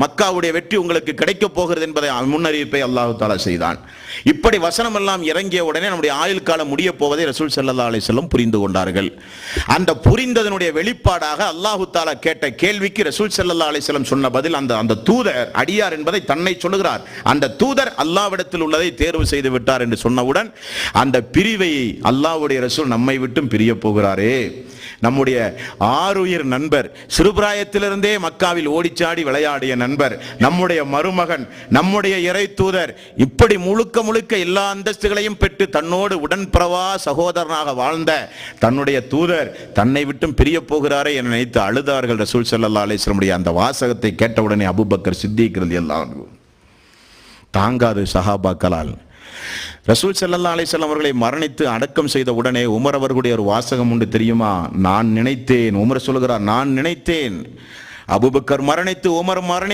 மக்காவுடைய வெற்றி உங்களுக்கு கிடைக்க போகிறது என்பதை முன்னறிவிப்பை அல்லாஹ் தஆலா செய்தான். இப்படி வசனம் எல்லாம் இறங்கிய உடனே நம்முடைய ஆயுள் காலம் முடிய போவதை ரசூல் ஸல்லல்லாஹு அலைஹி வஸல்லம் புரிந்து கொண்டார்கள். அந்த புரிந்ததனுடைய வெளிப்பாடாக அல்லாஹ் தஆலா கேட்ட கேள்விக்கு ரசூல் ஸல்லல்லாஹு அலைஹி வஸல்லம் சொன்ன பதில், அந்த தூதர் அடியார் என்பதை தன்னை சொல்லுகிறார், அந்த தூதர் அல்லாஹ்விடத்தில் உள்ளதை தேர்வு செய்து விட்டார் என்று சொன்னவுடன் அந்த பிரிவை அல்லாஹ்வுடைய ரசூல் நம்மை விட்டும் பிரிய போகிறாரே, நம்முடைய ஆருயிர் நண்பர், சிறுபிராயத்திலிருந்தே மக்காவில் ஓடிச்சாடி விளையாடிய நண்பர், நம்முடைய மருமகன், நம்முடைய இறை தூதர், இப்படி முழுக்க முழுக்க எல்லா அந்தஸ்துகளையும் பெற்று தன்னோடு உடன்பிறவா சகோதரனாக வாழ்ந்த தன்னுடைய தூதர் தன்னை விட்டும் பிரிய போகிறாரே என நினைத்து அழுதார்கள். ரசூல் ஸல்லல்லாஹு அலைஹி வஸல்லம் அந்த வாசகத்தை கேட்டவுடனே அபூபக்கர் சித்திக் ரலியல்லாஹு அன்ஹு தாங்காது சஹாபாக்களால். ரசூல் ஸல்லல்லாஹு அலைஹி வஸல்லம் அவர்களை மரணித்து அடக்கம் செய்த உடனே உமர் அவர்களுடைய ஒரு வாசகம் உண்டு தெரியுமா? நான் நினைத்தேன், உமர் சொல்கிறார், நான் நினைத்தேன் அபூபக்கர் மரணித்து உமர் மரணித்து